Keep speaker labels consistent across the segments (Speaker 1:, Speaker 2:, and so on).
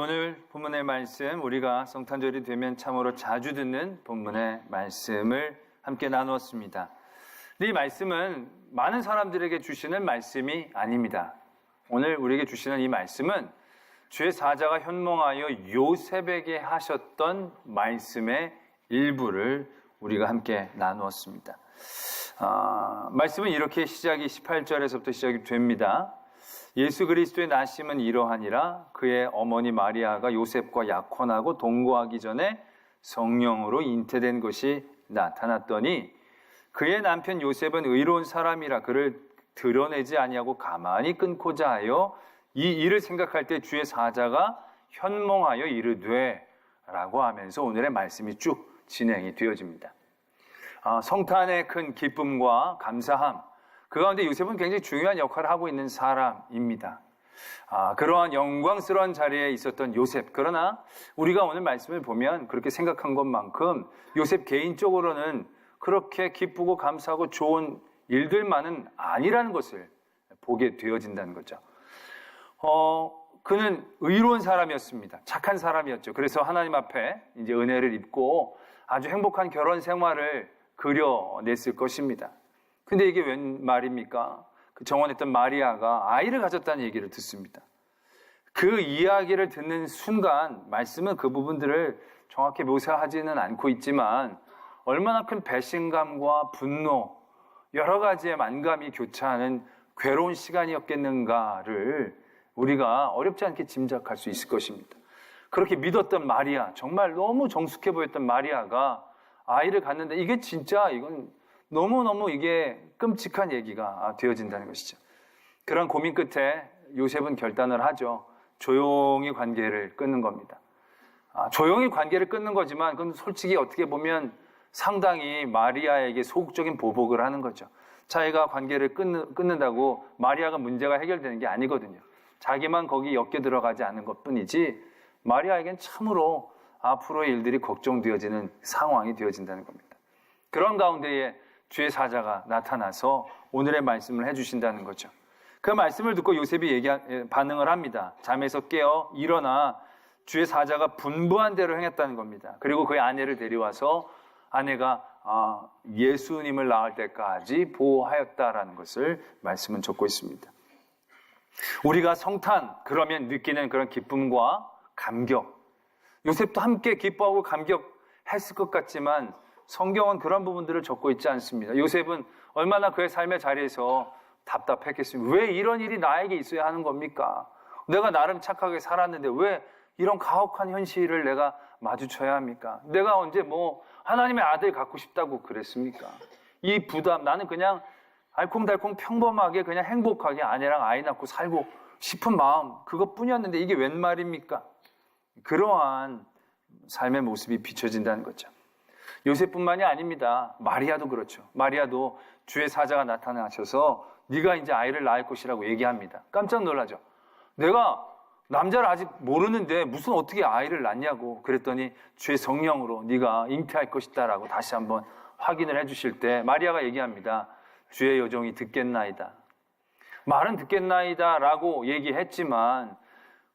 Speaker 1: 오늘 본문의 말씀, 우리가 성탄절이 되면 참으로 자주 듣는 본문의 말씀을 함께 나누었습니다. 이 말씀은 많은 사람들에게 주시는 말씀이 아닙니다. 오늘 우리에게 주시는 이 말씀은 주의 사자가 현몽하여 요셉에게 하셨던 말씀의 일부를 우리가 함께 나누었습니다. 말씀은 이렇게 18절에서부터 시작이 됩니다. 예수 그리스도의 나심은 이러하니라. 그의 어머니 마리아가 요셉과 약혼하고 동거하기 전에 성령으로 잉태된 것이 나타났더니 그의 남편 요셉은 의로운 사람이라 그를 드러내지 아니하고 가만히 끊고자 하여 이 일을 생각할 때 주의 사자가 현몽하여 이르되 라고 하면서 오늘의 말씀이 쭉 진행이 되어집니다. 성탄의 큰 기쁨과 감사함, 그 가운데 요셉은 굉장히 중요한 역할을 하고 있는 사람입니다. 그러한 영광스러운 자리에 있었던 요셉, 그러나 우리가 오늘 말씀을 보면 그렇게 생각한 것만큼 요셉 개인적으로는 그렇게 기쁘고 감사하고 좋은 일들만은 아니라는 것을 보게 되어진다는 거죠. 그는 의로운 사람이었습니다. 착한 사람이었죠. 그래서 하나님 앞에 이제 은혜를 입고 아주 행복한 결혼 생활을 그려냈을 것입니다. 근데 이게 웬 말입니까? 그 정원했던 마리아가 아이를 가졌다는 얘기를 듣습니다. 그 이야기를 듣는 순간 말씀은 그 부분들을 정확히 묘사하지는 않고 있지만 얼마나 큰 배신감과 분노, 여러 가지의 만감이 교차하는 괴로운 시간이었겠는가를 우리가 어렵지 않게 짐작할 수 있을 것입니다. 그렇게 믿었던 마리아, 정말 너무 정숙해 보였던 마리아가 아이를 갖는데 이게 진짜 이건 너무너무 이게 끔찍한 얘기가 되어진다는 것이죠. 그런 고민 끝에 요셉은 결단을 하죠. 조용히 관계를 끊는 겁니다. 조용히 관계를 끊는 거지만 그건 솔직히 어떻게 보면 상당히 마리아에게 소극적인 보복을 하는 거죠. 자기가 관계를 끊는다고 마리아가 문제가 해결되는 게 아니거든요. 자기만 거기 엮여 들어가지 않은 것뿐이지 마리아에겐 참으로 앞으로의 일들이 걱정되어지는 상황이 되어진다는 겁니다. 그런 가운데에 주의 사자가 나타나서 오늘의 말씀을 해주신다는 거죠. 그 말씀을 듣고 요셉이 반응을 합니다. 잠에서 깨어 일어나 주의 사자가 분부한 대로 행했다는 겁니다. 그리고 그의 아내를 데려와서 아내가 예수님을 낳을 때까지 보호하였다라는 것을 말씀은 적고 있습니다. 우리가 성탄 그러면 느끼는 그런 기쁨과 감격, 요셉도 함께 기뻐하고 감격했을 것 같지만 성경은 그런 부분들을 적고 있지 않습니다. 요셉은 얼마나 그의 삶의 자리에서 답답했겠습니까? 왜 이런 일이 나에게 있어야 하는 겁니까? 내가 나름 착하게 살았는데 왜 이런 가혹한 현실을 내가 마주쳐야 합니까? 내가 언제 하나님의 아들 갖고 싶다고 그랬습니까? 이 부담, 나는 그냥 알콩달콩 평범하게 그냥 행복하게 아내랑 아이 낳고 살고 싶은 마음, 그것뿐이었는데 이게 웬 말입니까? 그러한 삶의 모습이 비춰진다는 거죠. 요셉뿐만이 아닙니다. 마리아도 그렇죠. 마리아도 주의 사자가 나타나셔서 네가 이제 아이를 낳을 것이라고 얘기합니다. 깜짝 놀라죠. 내가 남자를 아직 모르는데 무슨 어떻게 아이를 낳냐고 그랬더니 주의 성령으로 네가 잉태할 것이다라고 다시 한번 확인을 해주실 때 마리아가 얘기합니다. 주의 여종이 듣겠나이다. 말은 듣겠나이다라고 얘기했지만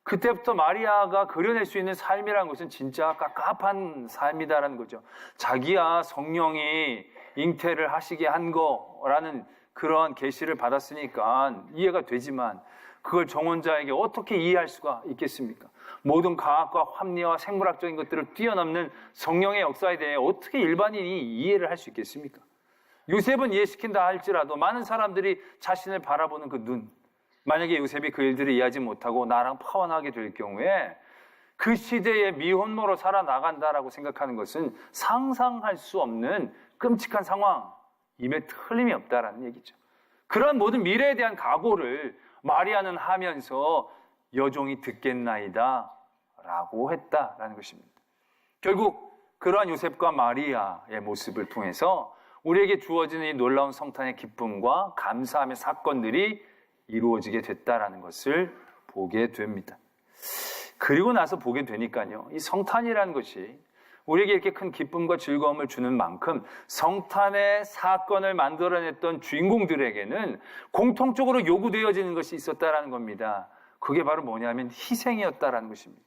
Speaker 1: 그때부터 마리아가 그려낼 수 있는 삶이라는 것은 진짜 깝깝한 삶이다라는 거죠. 자기야 성령이 잉태를 하시게 한 거라는 그런 계시를 받았으니까 이해가 되지만 그걸 정혼자에게 어떻게 이해할 수가 있겠습니까? 모든 과학과 합리와 생물학적인 것들을 뛰어넘는 성령의 역사에 대해 어떻게 일반인이 이해를 할 수 있겠습니까? 요셉은 이해시킨다 할지라도 많은 사람들이 자신을 바라보는 그 눈, 만약에 요셉이 그 일들을 이해하지 못하고 나랑 파혼하게 될 경우에 그 시대에 미혼모로 살아나간다라고 생각하는 것은 상상할 수 없는 끔찍한 상황임에 틀림이 없다라는 얘기죠. 그런 모든 미래에 대한 각오를 마리아는 하면서 여종이 듣겠나이다 라고 했다라는 것입니다. 결국 그러한 요셉과 마리아의 모습을 통해서 우리에게 주어지는 이 놀라운 성탄의 기쁨과 감사함의 사건들이 이루어지게 됐다라는 것을 보게 됩니다. 그리고 나서 보게 되니까요. 이 성탄이라는 것이 우리에게 이렇게 큰 기쁨과 즐거움을 주는 만큼 성탄의 사건을 만들어냈던 주인공들에게는 공통적으로 요구되어지는 것이 있었다라는 겁니다. 그게 바로 뭐냐면 희생이었다라는 것입니다.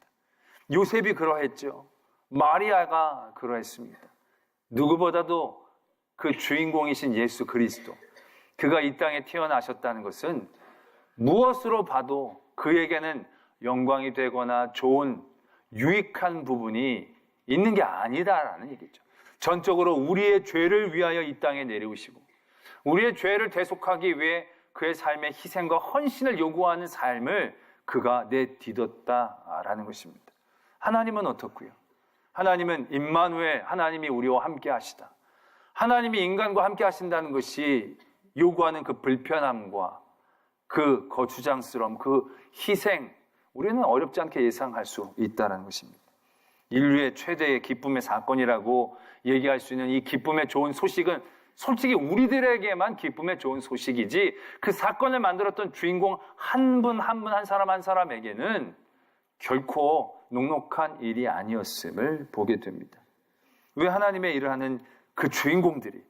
Speaker 1: 요셉이 그러했죠. 마리아가 그러했습니다. 누구보다도 그 주인공이신 예수 그리스도, 그가 이 땅에 태어나셨다는 것은 무엇으로 봐도 그에게는 영광이 되거나 좋은 유익한 부분이 있는 게 아니다라는 얘기죠. 전적으로 우리의 죄를 위하여 이 땅에 내려오시고 우리의 죄를 대속하기 위해 그의 삶의 희생과 헌신을 요구하는 삶을 그가 내딛었다라는 것입니다. 하나님은 어떻고요? 하나님은 임마누엘, 하나님이 우리와 함께 하시다. 하나님이 인간과 함께 하신다는 것이 요구하는 그 불편함과 그 거추장스러움, 그 희생, 우리는 어렵지 않게 예상할 수 있다는 것입니다. 인류의 최대의 기쁨의 사건이라고 얘기할 수 있는 이 기쁨의 좋은 소식은 솔직히 우리들에게만 기쁨의 좋은 소식이지 그 사건을 만들었던 주인공 한 분 한 분 한 사람 한 사람에게는 결코 녹록한 일이 아니었음을 보게 됩니다. 왜 하나님의 일을 하는 그 주인공들이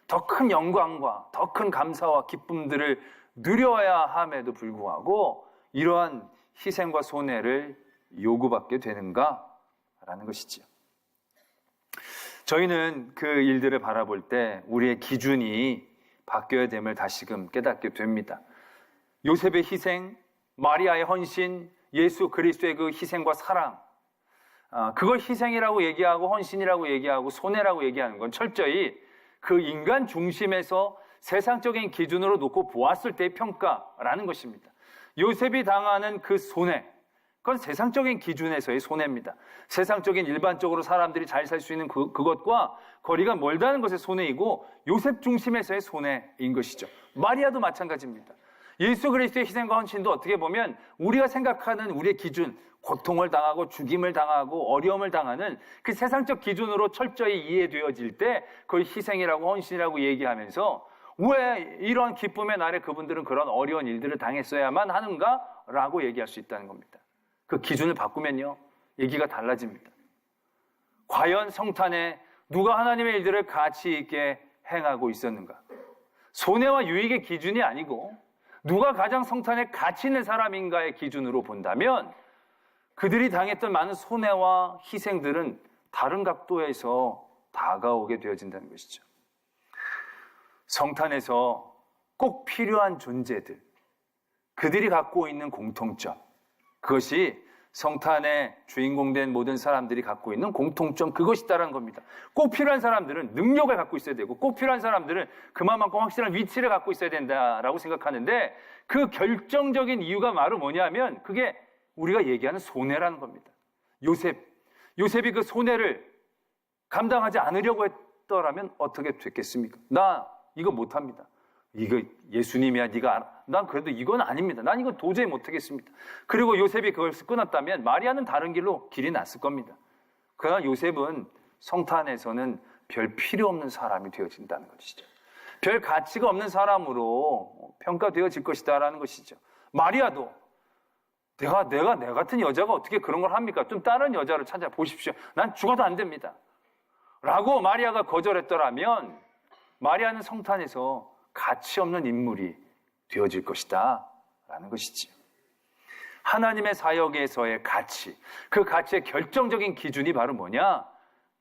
Speaker 1: 더 큰 영광과 더 큰 감사와 기쁨들을 누려야 함에도 불구하고 이러한 희생과 손해를 요구받게 되는가라는 것이지요. 저희는 그 일들을 바라볼 때 우리의 기준이 바뀌어야 됨을 다시금 깨닫게 됩니다. 요셉의 희생, 마리아의 헌신, 예수 그리스도의 그 희생과 사랑, 그걸 희생이라고 얘기하고 헌신이라고 얘기하고 손해라고 얘기하는 건 철저히 그 인간 중심에서 세상적인 기준으로 놓고 보았을 때의 평가라는 것입니다. 요셉이 당하는 그 손해, 그건 세상적인 기준에서의 손해입니다. 세상적인 일반적으로 사람들이 잘 살 수 있는 그것과 거리가 멀다는 것의 손해이고 요셉 중심에서의 손해인 것이죠. 마리아도 마찬가지입니다. 예수 그리스도의 희생과 헌신도 어떻게 보면 우리가 생각하는 우리의 기준, 고통을 당하고 죽임을 당하고 어려움을 당하는 그 세상적 기준으로 철저히 이해되어질 때 그걸 희생이라고 헌신이라고 얘기하면서 왜 이러한 기쁨의 날에 그분들은 그런 어려운 일들을 당했어야만 하는가라고 얘기할 수 있다는 겁니다. 그 기준을 바꾸면요, 얘기가 달라집니다. 과연 성탄에 누가 하나님의 일들을 가치 있게 행하고 있었는가? 손해와 유익의 기준이 아니고 누가 가장 성탄에 가치 있는 사람인가의 기준으로 본다면 그들이 당했던 많은 손해와 희생들은 다른 각도에서 다가오게 되어진다는 것이죠. 성탄에서 꼭 필요한 존재들, 그들이 갖고 있는 공통점, 그것이 성탄의 주인공 된 모든 사람들이 갖고 있는 공통점, 그것이다라는 겁니다. 꼭 필요한 사람들은 능력을 갖고 있어야 되고 꼭 필요한 사람들은 그만큼 확실한 위치를 갖고 있어야 된다라고 생각하는데 그 결정적인 이유가 바로 뭐냐면 그게 우리가 얘기하는 손해라는 겁니다. 요셉이 그 손해를 감당하지 않으려고 했더라면 어떻게 됐겠습니까? 나 이거 못합니다. 이거 예수님이야, 네가 알아. 난 그래도 이건 아닙니다. 난 이거 도저히 못하겠습니다. 그리고 요셉이 그걸 끊었다면 마리아는 다른 길이 났을 겁니다. 그러나 요셉은 성탄에서는 별 필요 없는 사람이 되어진다는 것이죠. 별 가치가 없는 사람으로 평가되어질 것이다라는 것이죠. 마리아도 내가 내 같은 여자가 어떻게 그런 걸 합니까? 좀 다른 여자를 찾아보십시오. 난 죽어도 안 됩니다. 라고 마리아가 거절했더라면 마리아는 성탄에서 가치 없는 인물이 되어질 것이다 라는 것이지. 하나님의 사역에서의 가치, 그 가치의 결정적인 기준이 바로 뭐냐?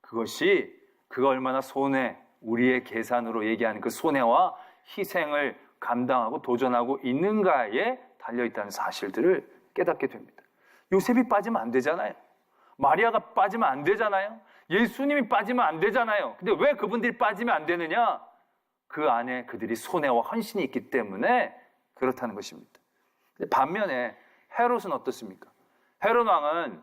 Speaker 1: 그가 얼마나 우리의 계산으로 얘기하는 그 손해와 희생을 감당하고 도전하고 있는가에 달려있다는 사실들을 깨닫게 됩니다. 요셉이 빠지면 안 되잖아요. 마리아가 빠지면 안 되잖아요. 예수님이 빠지면 안 되잖아요. 근데 왜 그분들이 빠지면 안 되느냐? 그 안에 그들이 손해와 헌신이 있기 때문에 그렇다는 것입니다. 반면에 헤롯은 어떻습니까? 헤롯 왕은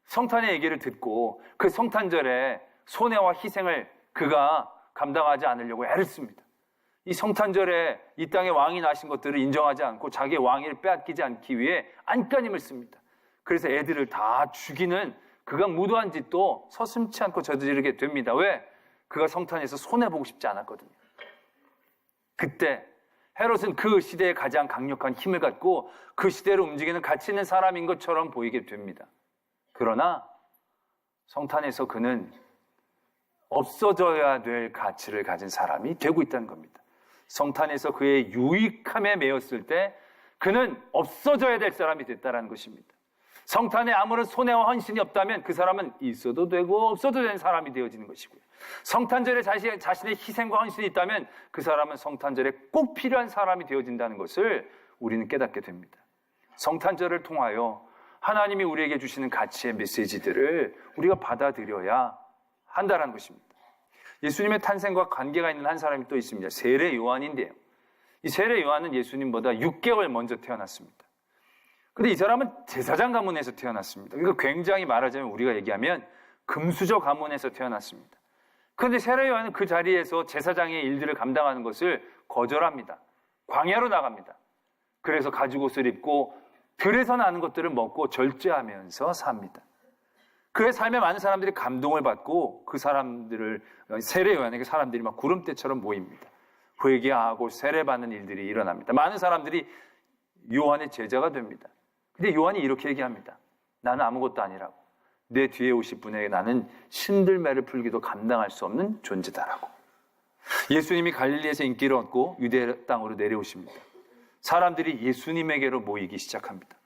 Speaker 1: 성탄의 얘기를 듣고 그 성탄절에 손해와 희생을 그가 감당하지 않으려고 애를 씁니다. 이 성탄절에 이 땅에 왕이 나신 것들을 인정하지 않고 자기의 왕위를 빼앗기지 않기 위해 안간힘을 씁니다. 그래서 애들을 다 죽이는 그가 무도한 짓도 서슴지 않고 저지르게 됩니다. 왜? 그가 성탄에서 손해보고 싶지 않았거든요. 그때 헤롯은 그 시대에 가장 강력한 힘을 갖고 그 시대를 움직이는 가치 있는 사람인 것처럼 보이게 됩니다. 그러나 성탄에서 그는 없어져야 될 가치를 가진 사람이 되고 있다는 겁니다. 성탄에서 그의 유익함에 매였을 때 그는 없어져야 될 사람이 됐다는 것입니다. 성탄에 아무런 손해와 헌신이 없다면 그 사람은 있어도 되고 없어도 되는 사람이 되어지는 것이고요. 성탄절에 자신의 희생과 헌신이 있다면 그 사람은 성탄절에 꼭 필요한 사람이 되어진다는 것을 우리는 깨닫게 됩니다. 성탄절을 통하여 하나님이 우리에게 주시는 가치의 메시지들을 우리가 받아들여야 한다는 것입니다. 예수님의 탄생과 관계가 있는 한 사람이 또 있습니다. 세례 요한인데요. 이 세례 요한은 예수님보다 6개월 먼저 태어났습니다. 그런데 이 사람은 제사장 가문에서 태어났습니다. 그러니까 굉장히 말하자면 우리가 얘기하면 금수저 가문에서 태어났습니다. 그런데 세례 요한은 그 자리에서 제사장의 일들을 감당하는 것을 거절합니다. 광야로 나갑니다. 그래서 가죽옷을 입고 들에서 나는 것들을 먹고 절제하면서 삽니다. 그의 삶에 많은 사람들이 감동을 받고 그 사람들을 세례 요한에게 사람들이 막 구름대처럼 모입니다. 회개하고 세례받는 일들이 일어납니다. 많은 사람들이 요한의 제자가 됩니다. 근데 요한이 이렇게 얘기합니다. 나는 아무것도 아니라고. 내 뒤에 오실 분에게 나는 신들매를 풀기도 감당할 수 없는 존재다라고. 예수님이 갈릴리에서 인기를 얻고 유대 땅으로 내려오십니다. 사람들이 예수님에게로 모이기 시작합니다.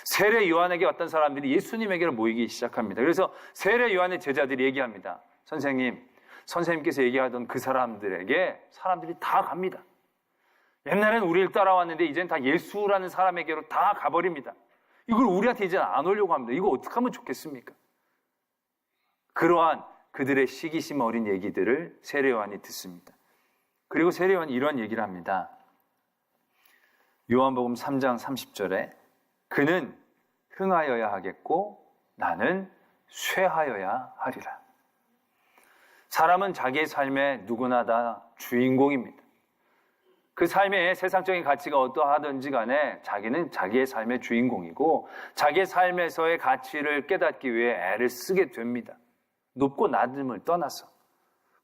Speaker 1: 세례 요한에게 어떤 사람들이 예수님에게로 모이기 시작합니다. 그래서 세례 요한의 제자들이 얘기합니다. 선생님께서 얘기하던 그 사람들에게 사람들이 다 갑니다. 옛날엔 우리를 따라왔는데 이제는 다 예수라는 사람에게로 다 가버립니다. 이걸 우리한테 이제 안 오려고 합니다. 이거 어떻게 하면 좋겠습니까? 그러한 그들의 시기심 어린 얘기들을 세례 요한이 듣습니다. 그리고 세례 요한이 이런 얘기를 합니다. 요한복음 3장 30절에 그는 흥하여야 하겠고 나는 쇠하여야 하리라. 사람은 자기의 삶에 누구나 다 주인공입니다. 그 삶의 세상적인 가치가 어떠하든지 간에 자기는 자기의 삶의 주인공이고 자기의 삶에서의 가치를 깨닫기 위해 애를 쓰게 됩니다. 높고 낮음을 떠나서.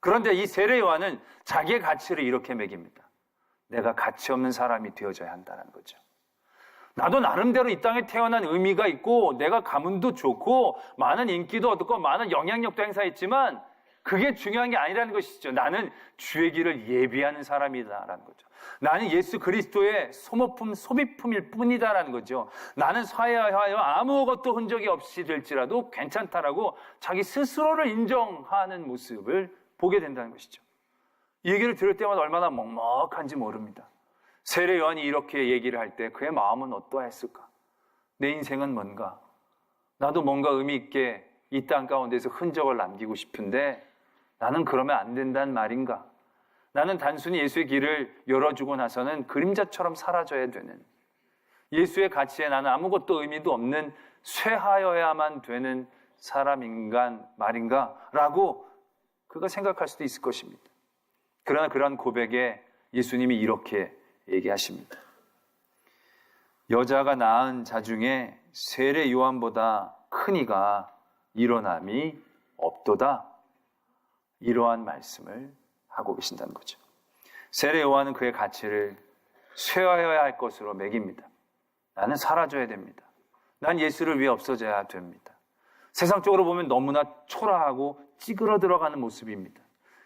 Speaker 1: 그런데 이 세례 요한은 자기의 가치를 이렇게 매깁니다. 내가 가치 없는 사람이 되어져야 한다는 거죠. 나도 나름대로 이 땅에 태어난 의미가 있고 내가 가문도 좋고 많은 인기도 얻고 많은 영향력도 행사했지만 그게 중요한 게 아니라는 것이죠. 나는 주의 길을 예비하는 사람이다라는 거죠. 나는 예수 그리스도의 소모품, 소비품일 뿐이다라는 거죠. 나는 사회하여 아무것도 흔적이 없이 될지라도 괜찮다라고 자기 스스로를 인정하는 모습을 보게 된다는 것이죠. 이 얘기를 들을 때마다 얼마나 먹먹한지 모릅니다. 세례 요한이 이렇게 얘기를 할 때 그의 마음은 어떠했을까? 내 인생은 뭔가? 나도 뭔가 의미 있게 이 땅 가운데서 흔적을 남기고 싶은데 나는 그러면 안 된다는 말인가? 나는 단순히 예수의 길을 열어주고 나서는 그림자처럼 사라져야 되는, 예수의 가치에 나는 아무것도 의미도 없는 쇠하여야만 되는 사람인간 말인가? 라고 그가 생각할 수도 있을 것입니다. 그러나 그러한 고백에 예수님이 이렇게 얘기하십니다. 여자가 낳은 자 중에 세례 요한보다 큰 이가 일어남이 없도다. 이러한 말씀을 하고 계신다는 거죠. 세례 요한은 그의 가치를 쇠하여야 할 것으로 매깁니다. 나는 사라져야 됩니다. 난 예수를 위해 없어져야 됩니다. 세상적으로 보면 너무나 초라하고 찌그러들어가는 모습입니다.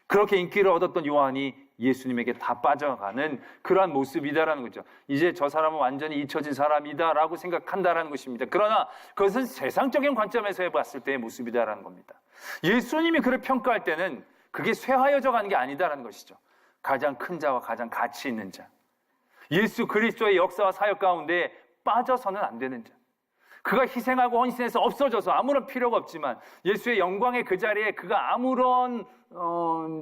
Speaker 1: 그렇게 인기를 얻었던 요한이 예수님에게 다 빠져가는 그러한 모습이다라는 거죠. 이제 저 사람은 완전히 잊혀진 사람이다라고 생각한다라는 것입니다. 그러나 그것은 세상적인 관점에서 봤을 때의 모습이다라는 겁니다. 예수님이 그를 평가할 때는 그게 쇠하여져 가는 게 아니다라는 것이죠. 가장 큰 자와 가장 가치 있는 자, 예수 그리스도의 역사와 사역 가운데 빠져서는 안 되는 자, 그가 희생하고 헌신해서 없어져서 아무런 필요가 없지만 예수의 영광의 그 자리에 그가 아무런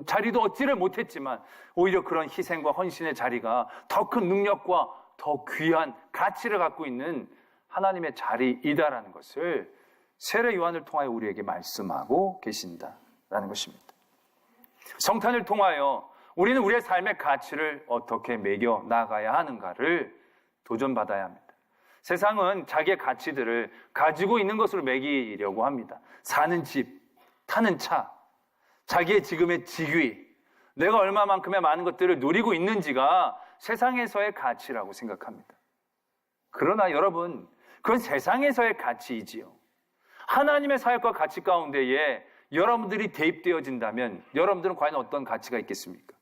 Speaker 1: 자리도 얻지를 못했지만 오히려 그런 희생과 헌신의 자리가 더 큰 능력과 더 귀한 가치를 갖고 있는 하나님의 자리이다라는 것을 세례 요한을 통하여 우리에게 말씀하고 계신다라는 것입니다. 성탄을 통하여 우리는 우리의 삶의 가치를 어떻게 매겨 나가야 하는가를 도전받아야 합니다. 세상은 자기의 가치들을 가지고 있는 것으로 매기려고 합니다. 사는 집, 타는 차, 자기의 지금의 직위, 내가 얼마만큼의 많은 것들을 누리고 있는지가 세상에서의 가치라고 생각합니다. 그러나 여러분, 그건 세상에서의 가치이지요. 하나님의 사역과 가치 가운데에 여러분들이 대입되어진다면 여러분들은 과연 어떤 가치가 있겠습니까?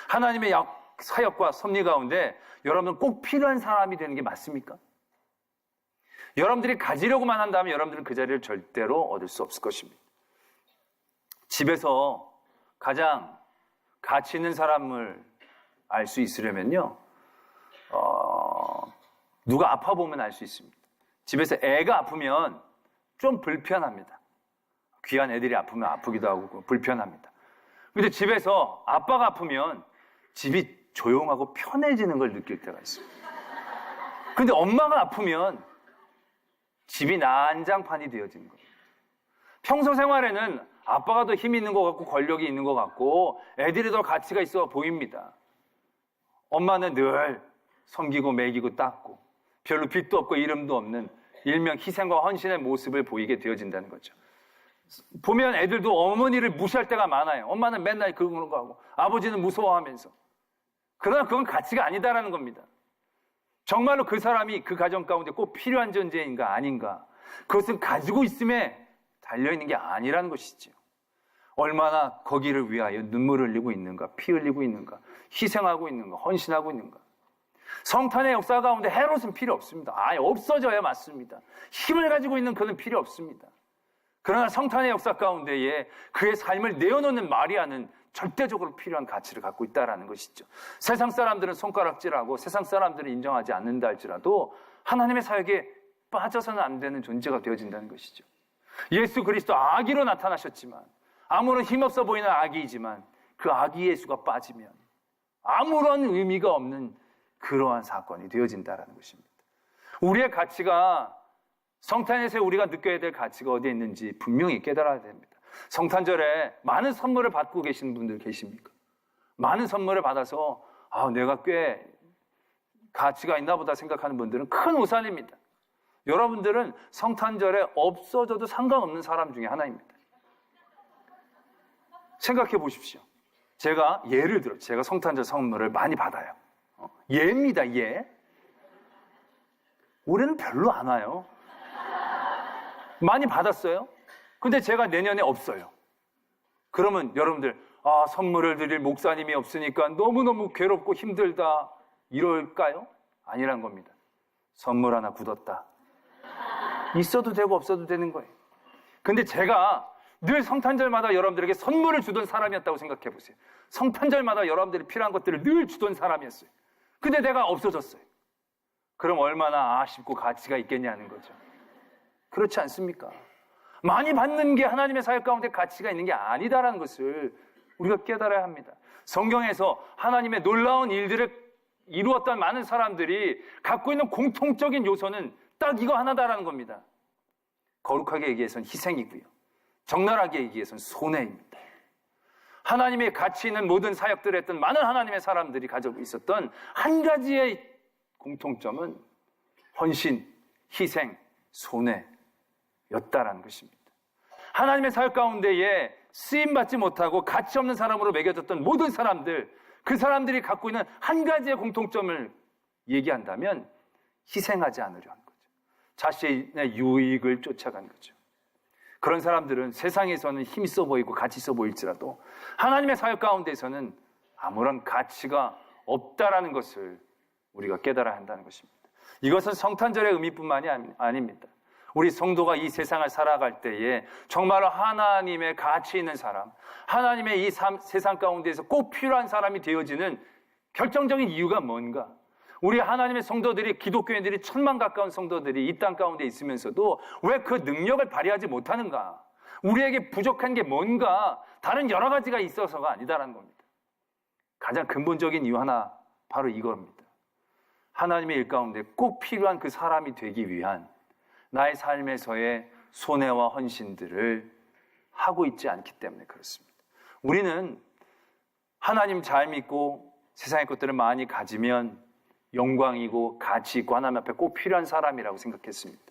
Speaker 1: 하나님의 사역과 섭리 가운데 여러분은 꼭 필요한 사람이 되는 게 맞습니까? 여러분들이 가지려고만 한다면 여러분들은 그 자리를 절대로 얻을 수 없을 것입니다. 집에서 가장 가치 있는 사람을 알 수 있으려면요, 누가 아파 보면 알 수 있습니다. 집에서 애가 아프면 좀 불편합니다. 귀한 애들이 아프면 아프기도 하고 불편합니다. 근데 집에서 아빠가 아프면 집이 조용하고 편해지는 걸 느낄 때가 있어요. 근데 엄마가 아프면 집이 난장판이 되어지는 거예요. 평소 생활에는 아빠가 더 힘이 있는 것 같고 권력이 있는 것 같고 애들이 더 가치가 있어 보입니다. 엄마는 늘 섬기고 먹이고 닦고 별로 빛도 없고 이름도 없는 일명 희생과 헌신의 모습을 보이게 되어진다는 거죠. 보면 애들도 어머니를 무시할 때가 많아요. 엄마는 맨날 그런 거 하고 아버지는 무서워하면서. 그러나 그건 가치가 아니다라는 겁니다. 정말로 그 사람이 그 가정 가운데 꼭 필요한 존재인가 아닌가, 그것은 가지고 있음에 달려있는 게 아니라는 것이죠. 얼마나 거기를 위하여 눈물을 흘리고 있는가, 피 흘리고 있는가, 희생하고 있는가, 헌신하고 있는가. 성탄의 역사 가운데 헤롯은 필요 없습니다. 아예 없어져야 맞습니다. 힘을 가지고 있는 그는 필요 없습니다. 그러나 성탄의 역사 가운데에 그의 삶을 내어놓는 마리아는 절대적으로 필요한 가치를 갖고 있다는 것이죠. 세상 사람들은 손가락질하고 세상 사람들은 인정하지 않는다 할지라도 하나님의 사역에 빠져서는 안 되는 존재가 되어진다는 것이죠. 예수 그리스도 아기로 나타나셨지만, 아무런 힘없어 보이는 아기이지만 그 아기 예수가 빠지면 아무런 의미가 없는 그러한 사건이 되어진다는 것입니다. 우리의 가치가, 성탄에서 우리가 느껴야 될 가치가 어디에 있는지 분명히 깨달아야 됩니다. 성탄절에 많은 선물을 받고 계시는 분들 계십니까? 많은 선물을 받아서 내가 꽤 가치가 있나 보다 생각하는 분들은 큰 오산입니다. 여러분들은 성탄절에 없어져도 상관없는 사람 중에 하나입니다. 생각해 보십시오. 제가 예를 들어 제가 성탄절 선물을 많이 받아요. 예입니다. 예. 올해는 별로 안 와요. 많이 받았어요. 근데 제가 내년에 없어요. 그러면 여러분들 선물을 드릴 목사님이 없으니까 너무너무 괴롭고 힘들다 이럴까요? 아니란 겁니다. 선물 하나 굳었다. 있어도 되고 없어도 되는 거예요. 근데 제가 늘 성탄절마다 여러분들에게 선물을 주던 사람이었다고 생각해 보세요. 성탄절마다 여러분들이 필요한 것들을 늘 주던 사람이었어요. 근데 내가 없어졌어요. 그럼 얼마나 아쉽고 가치가 있겠냐는 거죠. 그렇지 않습니까? 많이 받는 게 하나님의 사역 가운데 가치가 있는 게 아니다라는 것을 우리가 깨달아야 합니다. 성경에서 하나님의 놀라운 일들을 이루었던 많은 사람들이 갖고 있는 공통적인 요소는 딱 이거 하나다라는 겁니다. 거룩하게 얘기해서는 희생이고요. 적나라하게 얘기해서는 손해입니다. 하나님의 가치 있는 모든 사역들을 했던 많은 하나님의 사람들이 가지고 있었던 한 가지의 공통점은 헌신, 희생, 손해였다라는 것입니다. 하나님의 사역 가운데에 쓰임받지 못하고 가치 없는 사람으로 매겨졌던 모든 사람들, 그 사람들이 갖고 있는 한 가지의 공통점을 얘기한다면 희생하지 않으려 하는 거죠. 자신의 유익을 쫓아간 거죠. 그런 사람들은 세상에서는 힘 있어 보이고 가치 있어 보일지라도 하나님의 사역 가운데에서는 아무런 가치가 없다라는 것을 우리가 깨달아야 한다는 것입니다. 이것은 성탄절의 의미뿐만이 아닙니다. 우리 성도가 이 세상을 살아갈 때에 정말로 하나님의 가치 있는 사람, 하나님의 이 세상 가운데에서 꼭 필요한 사람이 되어지는 결정적인 이유가 뭔가? 우리 하나님의 성도들이, 기독교인들이 1000만 가까운 성도들이 이 땅 가운데 있으면서도 왜 그 능력을 발휘하지 못하는가? 우리에게 부족한 게 뭔가? 다른 여러 가지가 있어서가 아니다라는 겁니다. 가장 근본적인 이유 하나, 바로 이겁니다. 하나님의 일 가운데 꼭 필요한 그 사람이 되기 위한 나의 삶에서의 손해와 헌신들을 하고 있지 않기 때문에 그렇습니다. 우리는 하나님 잘 믿고 세상의 것들을 많이 가지면 영광이고 가치 있고 하나님 앞에 꼭 필요한 사람이라고 생각했습니다.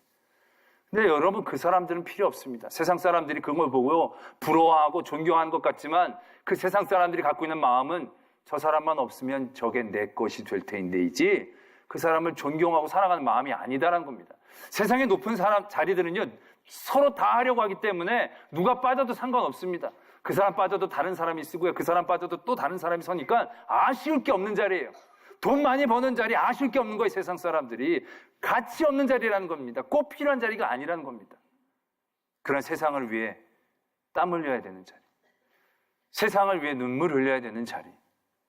Speaker 1: 근데 여러분, 그 사람들은 필요 없습니다. 세상 사람들이 그걸 보고 부러워하고 존경하는 것 같지만 그 세상 사람들이 갖고 있는 마음은 저 사람만 없으면 저게 내 것이 될 테인데이지 그 사람을 존경하고 사랑하는 마음이 아니다라는 겁니다. 세상의 높은 사람 자리들은요, 서로 다 하려고 하기 때문에 누가 빠져도 상관없습니다. 그 사람 빠져도 다른 사람이 쓰고요, 그 사람 빠져도 또 다른 사람이 서니까 아쉬울 게 없는 자리예요. 돈 많이 버는 자리 아실 게 없는 거예요. 세상 사람들이. 가치 없는 자리라는 겁니다. 꼭 필요한 자리가 아니라는 겁니다. 그런 세상을 위해 땀 흘려야 되는 자리, 세상을 위해 눈물 흘려야 되는 자리,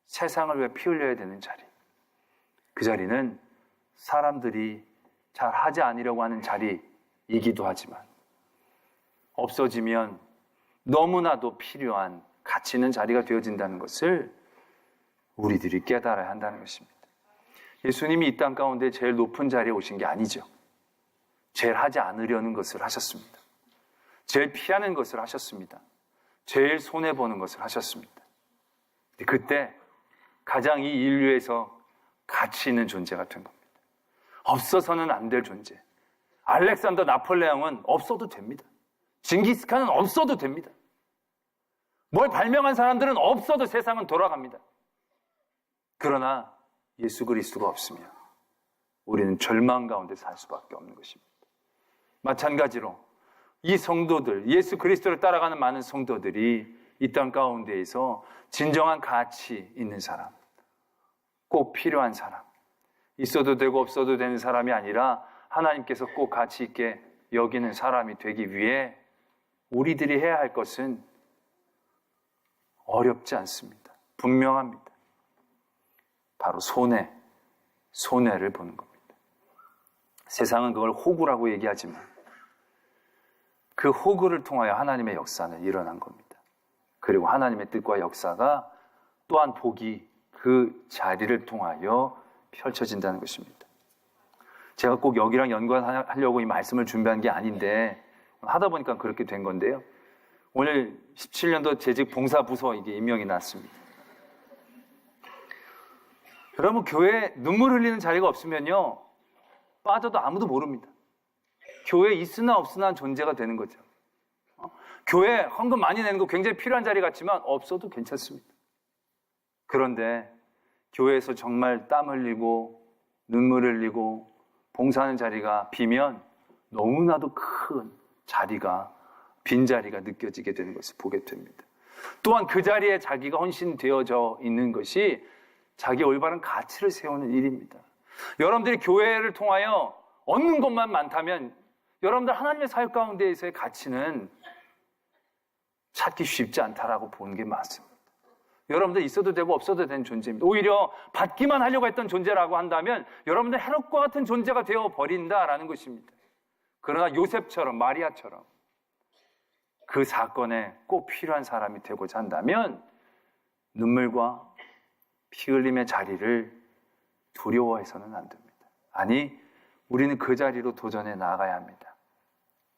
Speaker 1: 세상을 위해 피 흘려야 되는 자리, 그 자리는 사람들이 잘 하지 않으려고 하는 자리이기도 하지만 없어지면 너무나도 필요한 가치 있는 자리가 되어진다는 것을 우리들이 깨달아야 한다는 것입니다. 예수님이 이 땅 가운데 제일 높은 자리에 오신 게 아니죠. 제일 하지 않으려는 것을 하셨습니다. 제일 피하는 것을 하셨습니다. 제일 손해보는 것을 하셨습니다. 그때 가장 이 인류에서 가치 있는 존재가 된 겁니다. 없어서는 안 될 존재. 알렉산더 나폴레옹은 없어도 됩니다. 징기스칸은 없어도 됩니다. 뭘 발명한 사람들은 없어도 세상은 돌아갑니다. 그러나 예수 그리스도가 없으면 우리는 절망 가운데 살 수밖에 없는 것입니다. 마찬가지로 이 성도들, 예수 그리스도를 따라가는 많은 성도들이 이 땅 가운데에서 진정한 가치 있는 사람, 꼭 필요한 사람, 있어도 되고 없어도 되는 사람이 아니라 하나님께서 꼭 가치 있게 여기는 사람이 되기 위해 우리들이 해야 할 것은 어렵지 않습니다. 분명합니다. 바로 손해를 보는 겁니다. 세상은 그걸 호구라고 얘기하지만 그 호구를 통하여 하나님의 역사는 일어난 겁니다. 그리고 하나님의 뜻과 역사가 또한 복이 그 자리를 통하여 펼쳐진다는 것입니다. 제가 꼭 여기랑 연관하려고 이 말씀을 준비한 게 아닌데 하다 보니까 그렇게 된 건데요. 오늘 17년도 재직 봉사부서 이게 임명이 났습니다. 여러분, 교회에 눈물 흘리는 자리가 없으면요, 빠져도 아무도 모릅니다. 교회에 있으나 없으나 존재가 되는 거죠. 교회 헌금 많이 내는 거 굉장히 필요한 자리 같지만 없어도 괜찮습니다. 그런데 교회에서 정말 땀 흘리고 눈물 흘리고 봉사하는 자리가 비면 너무나도 큰 자리가, 빈자리가 느껴지게 되는 것을 보게 됩니다. 또한 그 자리에 자기가 헌신되어져 있는 것이 자기 올바른 가치를 세우는 일입니다. 여러분들이 교회를 통하여 얻는 것만 많다면 여러분들 하나님의 사역 가운데에서의 가치는 찾기 쉽지 않다라고 보는 게 맞습니다. 여러분들 있어도 되고 없어도 되는 존재입니다. 오히려 받기만 하려고 했던 존재라고 한다면 여러분들 헤롯과 같은 존재가 되어버린다라는 것입니다. 그러나 요셉처럼, 마리아처럼 그 사건에 꼭 필요한 사람이 되고자 한다면 눈물과 피 흘림의 자리를 두려워해서는 안 됩니다. 아니, 우리는 그 자리로 도전해 나아가야 합니다.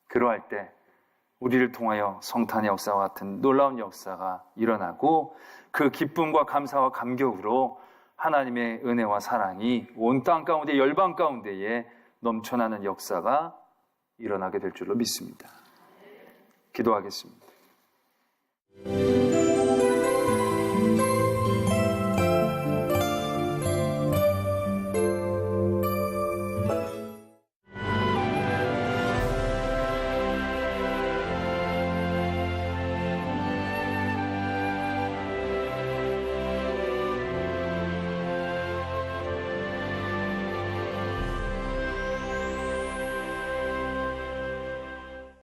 Speaker 1: 그러할 때 우리를 통하여 성탄의 역사와 같은 놀라운 역사가 일어나고 그 기쁨과 감사와 감격으로 하나님의 은혜와 사랑이 온 땅 가운데, 열방 가운데에 넘쳐나는 역사가 일어나게 될 줄로 믿습니다. 기도하겠습니다.